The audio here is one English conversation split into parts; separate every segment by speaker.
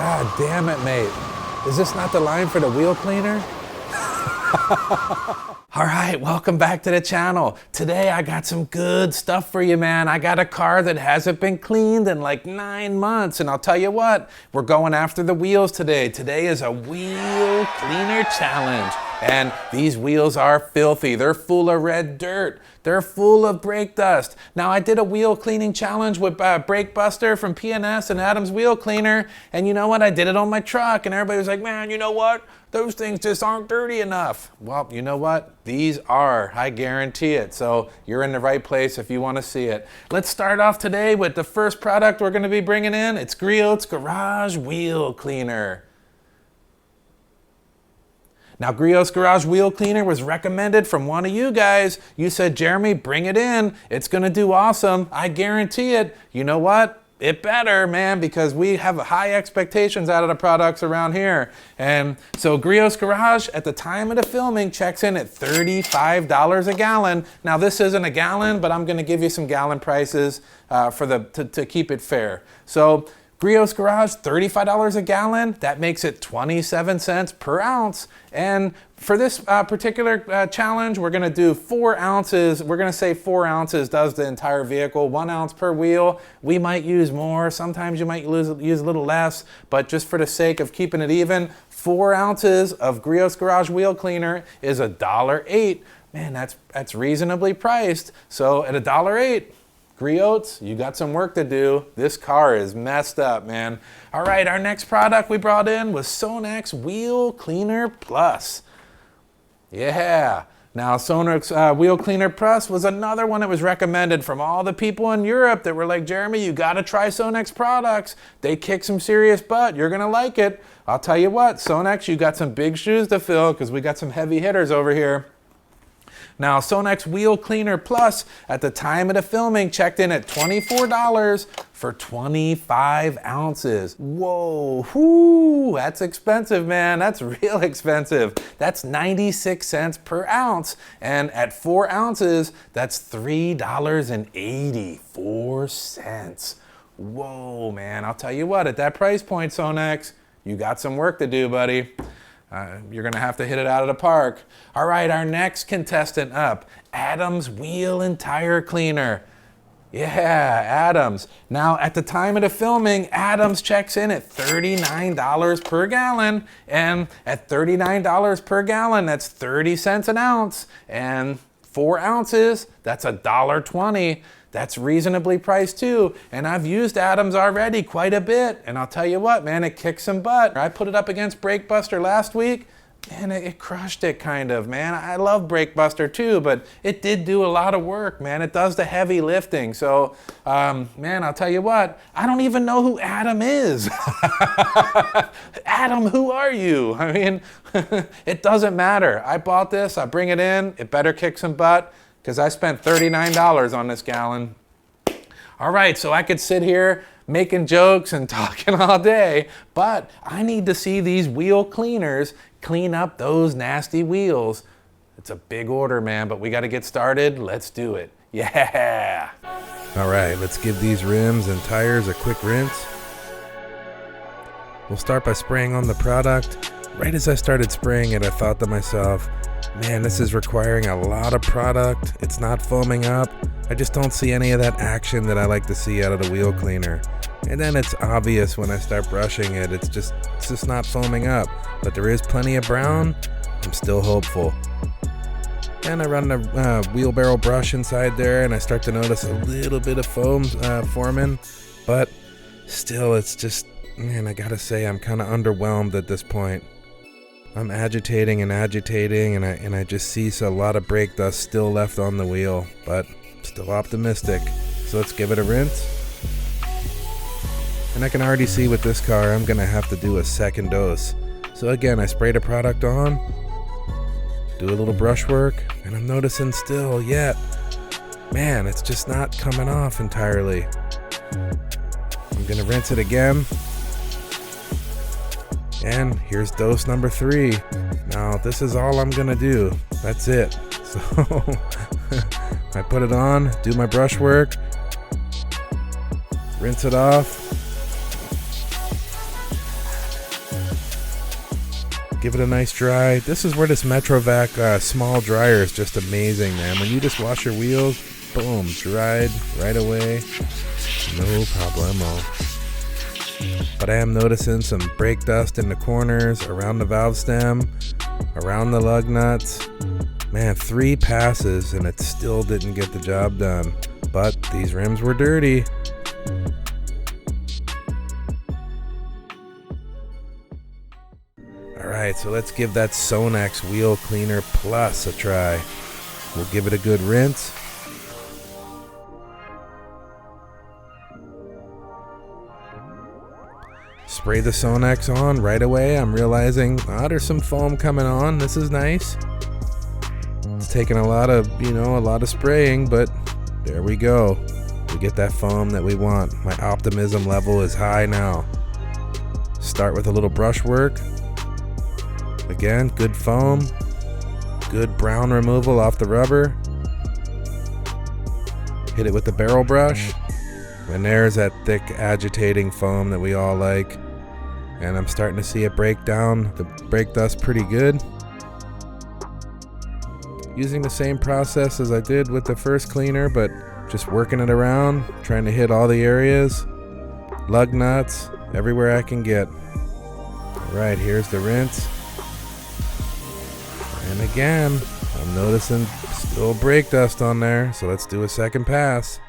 Speaker 1: God damn it, mate. Is this not the line for the wheel cleaner? All right, welcome back to the channel. Today I got some good stuff for you, man. I got a car that hasn't been cleaned in like 9 months, and I'll tell you what, we're going after the wheels today. Today is a wheel cleaner challenge, and these wheels are filthy. They're full of red dirt. They're full of brake dust. Now, I did a wheel cleaning challenge with Brake Buster from P&S and Adam's Wheel Cleaner, and you know what? I did it on my truck, and everybody was like, man, you know what? Those things just aren't dirty enough. Well, you know what? These are, I guarantee it. So you're in the right place if you want to see it. Let's start off today with the first product we're going to be bringing in. It's Griot's Garage Wheel Cleaner. Now, Griot's Garage Wheel Cleaner was recommended from one of you guys. You said, Jeremy, bring it in. It's going to do awesome. I guarantee it. You know what? It better, man, because we have high expectations out of the products around here. And so Griot's Garage, at the time of the filming, checks in at $35 a gallon. Now, this isn't a gallon, but I'm going to give you some gallon prices to keep it fair. So Griot's Garage, $35 a gallon. That makes it 27 cents per ounce. And for this particular challenge, we're gonna do 4 ounces. We're gonna say 4 ounces does the entire vehicle, 1 ounce per wheel. We might use more, sometimes you might use a little less, but just for the sake of keeping it even, 4 ounces of Griot's Garage Wheel Cleaner is $1.08. Man, that's reasonably priced. So at $1.08, Griots, you got some work to do. This car is messed up, man. All right, our next product we brought in was Sonax Wheel Cleaner Plus. Yeah. Now, Sonax Wheel Cleaner Plus was another one that was recommended from all the people in Europe that were like, Jeremy, you got to try Sonax products. They kick some serious butt. You're going to like it. I'll tell you what, Sonax, you got some big shoes to fill because we got some heavy hitters over here. Now, Sonax Wheel Cleaner Plus, at the time of the filming, checked in at $24 for 25 ounces. Whoa, whoo, that's expensive, man. That's real expensive. That's 96 cents per ounce. And at 4 ounces, that's $3.84. Whoa, man, I'll tell you what, at that price point, Sonax, you got some work to do, buddy. You're gonna have to hit it out of the park. All right, our next contestant up, Adam's Wheel and Tire Cleaner. Yeah, Adams. Now, at the time of the filming, Adams checks in at $39 per gallon. And at $39 per gallon, that's 30 cents an ounce. And 4 ounces, that's $1.20. That's reasonably priced too. And I've used Adams already quite a bit. And I'll tell you what, man, it kicks some butt. I put it up against Brake Buster last week, and it crushed it kind of, man. I love Brake Buster too, but it did do a lot of work, man. It does the heavy lifting. So, man, I'll tell you what, I don't even know who Adam is. Adam, who are you? I mean, it doesn't matter. I bought this, I bring it in, it better kick some butt, because I spent $39 on this gallon. All right, so I could sit here making jokes and talking all day, but I need to see these wheel cleaners clean up those nasty wheels. It's a big order, man, but we got to get started. Let's do it. Yeah. All right, let's give these rims and tires a quick rinse. We'll start by spraying on the product. Right as I started spraying it, I thought to myself, man, this is requiring a lot of product. It's not foaming up. I just don't see any of that action that I like to see out of the wheel cleaner. And then it's obvious when I start brushing it, it's just not foaming up. But there is plenty of brown. I'm still hopeful. And I run the wheelbarrow brush inside there, and I start to notice a little bit of foam forming. But still, it's just, man, I gotta say, I'm kind of underwhelmed at this point. I'm agitating, and I just see a lot of brake dust still left on the wheel, but still optimistic. So let's give it a rinse. And I can already see with this car, I'm gonna have to do a second dose. So again, I spray the product on, do a little brush work, and I'm noticing still, man, it's just not coming off entirely. I'm gonna rinse it again. And here's dose number 3. Now, this is all I'm gonna do. That's it. So, I put it on, do my brush work, rinse it off, give it a nice dry. This is where this Metrovac small dryer is just amazing, man. When you just wash your wheels, boom, dried right away. No problemo. But I am noticing some brake dust in the corners, around the valve stem, around the lug nuts. Man, 3 passes and it still didn't get the job done. But these rims were dirty. Alright, so let's give that Sonax Wheel Cleaner Plus a try. We'll give it a good rinse. Spray the Sonax on right away. I'm realizing, there's some foam coming on. This is nice. It's taking a lot of spraying, but there we go. We get that foam that we want. My optimism level is high now. Start with a little brush work. Again, good foam. Good brown removal off the rubber. Hit it with the barrel brush. And there's that thick agitating foam that we all like. And I'm starting to see it break down the brake dust pretty good. Using the same process as I did with the first cleaner, but just working it around, trying to hit all the areas, lug nuts, everywhere I can get. Alright, here's the rinse. And again, I'm noticing still brake dust on there, so let's do a second pass.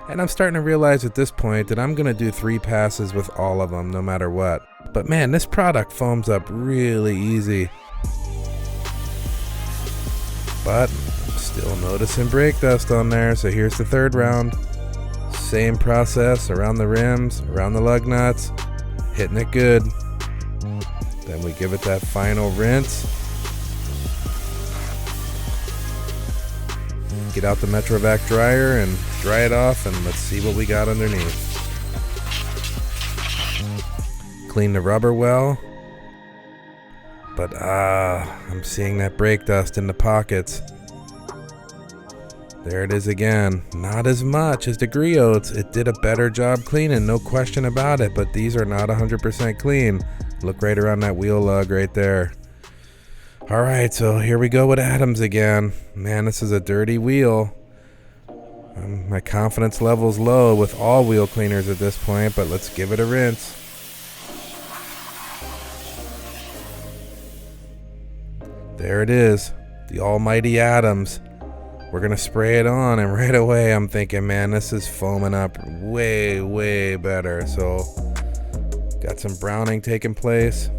Speaker 1: And I'm starting to realize at this point that I'm going to do 3 passes with all of them, no matter what. But man, this product foams up really easy. But I'm still noticing brake dust on there, so here's the 3rd round. Same process around the rims, around the lug nuts, hitting it good. Then we give it that final rinse. Get out the Metrovac dryer and dry it off, and let's see what we got underneath. Clean the rubber well. But I'm seeing that brake dust in the pockets. There it is again. Not as much as the Griots. It did a better job cleaning, no question about it, but these are not 100% clean. Look right around that wheel lug right there. Alright, so here we go with Adams again. Man, this is a dirty wheel. My confidence level's low with all wheel cleaners at this point, but let's give it a rinse. There it is, the almighty Adams. We're gonna spray it on, and right away I'm thinking, man, this is foaming up way, way better. So, got some browning taking place.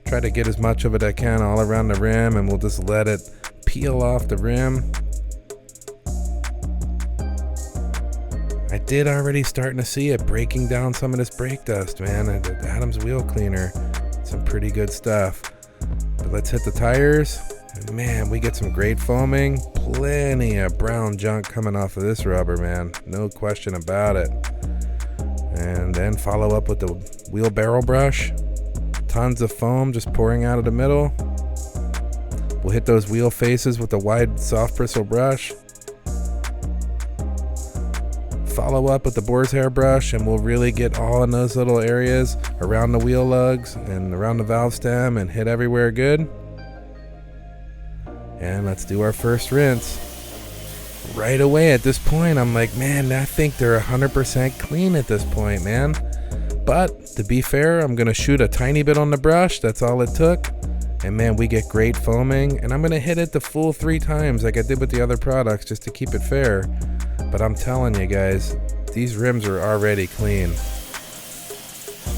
Speaker 1: Try to get as much of it I can all around the rim, and we'll just let it peel off the rim. I did already starting to see it breaking down some of this brake dust, man. The Adams wheel cleaner, some pretty good stuff. But let's hit the tires. And man, we get some great foaming. Plenty of brown junk coming off of this rubber, man. No question about it. And then follow up with the wheel barrel brush. Tons of foam just pouring out of the middle. We'll hit those wheel faces with the wide soft bristle brush. Follow up with the boar's hair brush, and we'll really get all in those little areas around the wheel lugs and around the valve stem and hit everywhere good. And let's do our first rinse. Right away at this point, I'm like, man, I think they're 100% clean at this point, man. But to be fair, I'm gonna shoot a tiny bit on the brush. That's all it took. And man, we get great foaming, and I'm gonna hit it the full 3 times like I did with the other products just to keep it fair. But I'm telling you guys, these rims are already clean.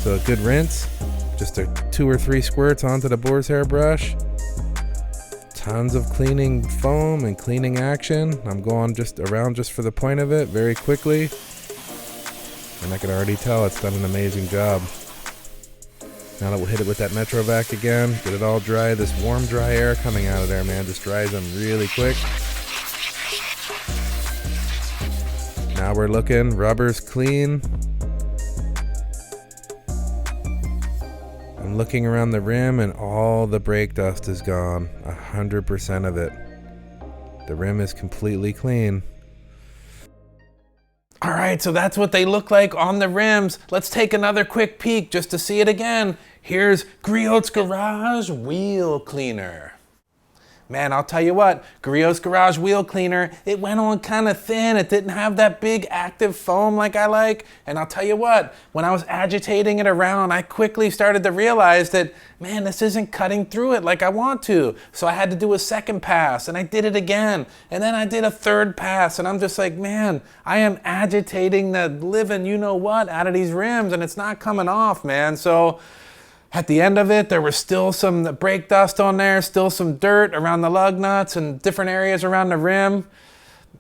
Speaker 1: So a good rinse, just 2 or 3 squirts onto the boar's hair brush. Tons of cleaning foam and cleaning action. I'm going just around just for the point of it, very quickly. And I can already tell it's done an amazing job. Now that we'll hit it with that Metrovac again, get it all dry. This warm, dry air coming out of there, man, just dries them really quick. Now we're looking, rubber's clean. I'm looking around the rim, and all the brake dust is gone, 100% of it. The rim is completely clean. All right, so that's what they look like on the rims. Let's take another quick peek just to see it again. Here's Griot's Garage Wheel Cleaner. Man, I'll tell you what, Griot's Garage Wheel Cleaner, it went on kind of thin. It didn't have that big active foam like I like. And I'll tell you what, when I was agitating it around, I quickly started to realize that, man, this isn't cutting through it like I want to. So I had to do a second pass, and I did it again. And then I did a third pass, and I'm just like, man, I am agitating the living you-know-what out of these rims, and it's not coming off, man. So at the end of it, there was still some brake dust on there, still some dirt around the lug nuts and different areas around the rim.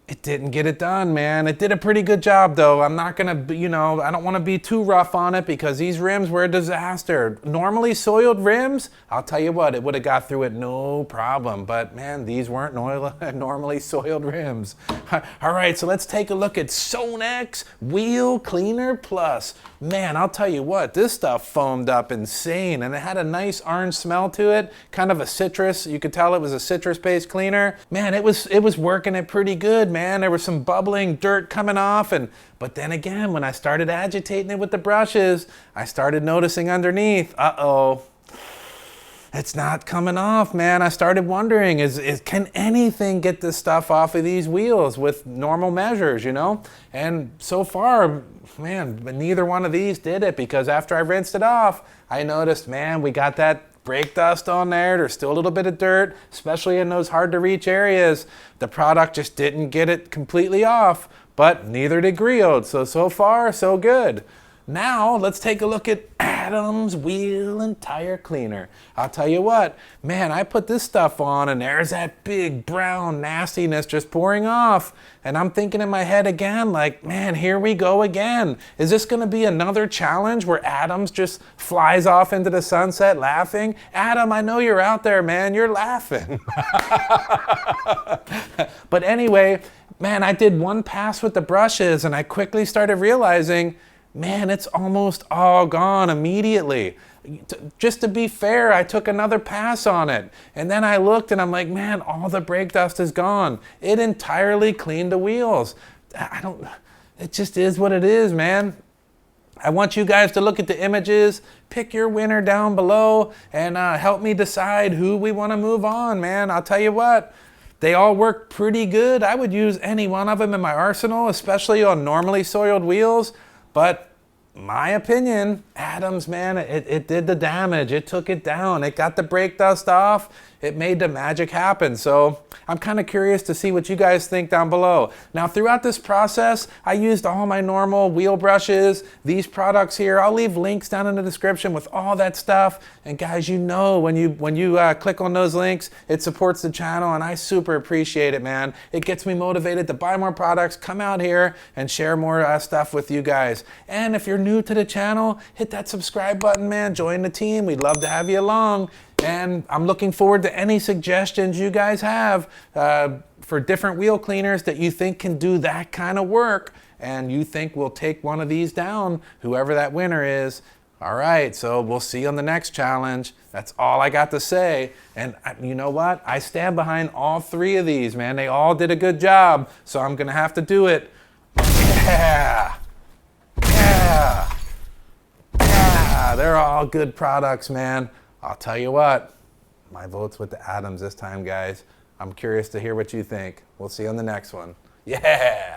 Speaker 1: It didn't get it done, man. It did a pretty good job, though. I'm not gonna, I don't want to be too rough on it because these rims were a disaster. Normally soiled rims, I'll tell you what, it would have got through it no problem. But man, these weren't normally soiled rims. All right, so let's take a look at Sonax Wheel Cleaner Plus. Man, I'll tell you what, this stuff foamed up insane, and it had a nice orange smell to it, kind of a citrus. You could tell it was a citrus-based cleaner. Man, it was working it pretty good, man. There was some bubbling dirt coming off, but then again, when I started agitating it with the brushes, I started noticing underneath, it's not coming off, man. I started wondering, can anything get this stuff off of these wheels with normal measures, And so far, man, neither one of these did it, because after I rinsed it off, I noticed, man, we got that brake dust on there. There's still a little bit of dirt, especially in those hard to reach areas. The product just didn't get it completely off, but neither did Griot. So far, so good. Now, let's take a look at Adam's Wheel and Tire Cleaner. I'll tell you what, man, I put this stuff on and there's that big brown nastiness just pouring off. And I'm thinking in my head again, like, man, here we go again. Is this gonna be another challenge where Adam's just flies off into the sunset laughing? Adam, I know you're out there, man, you're laughing. But anyway, man, I did one pass with the brushes and I quickly started realizing, man, it's almost all gone immediately. Just to be fair, I took another pass on it. And then I looked and I'm like, man, all the brake dust is gone. It entirely cleaned the wheels. It just is what it is, man. I want you guys to look at the images, pick your winner down below, and help me decide who we want to move on, man. I'll tell you what, they all work pretty good. I would use any one of them in my arsenal, especially on normally soiled wheels. But my opinion, Adams, man, it did the damage. It took it down. It got the brake dust off. It made the magic happen. So I'm kind of curious to see what you guys think down below. Now, throughout this process, I used all my normal wheel brushes, these products here. I'll leave links down in the description with all that stuff. And guys, when you click on those links, it supports the channel, and I super appreciate it, man. It gets me motivated to buy more products, come out here, and share more stuff with you guys. And if you're new to the channel, hit that subscribe button, man. Join the team. We'd love to have you along. And I'm looking forward to any suggestions you guys have for different wheel cleaners that you think can do that kind of work and you think will take one of these down, whoever that winner is. All right, so we'll see you on the next challenge. That's all I got to say. And you know what? I stand behind all three of these, man. They all did a good job, so I'm going to have to do it. Yeah! Yeah! Yeah! They're all good products, man. I'll tell you what, my vote's with the Adams this time, guys. I'm curious to hear what you think. We'll see you on the next one. Yeah!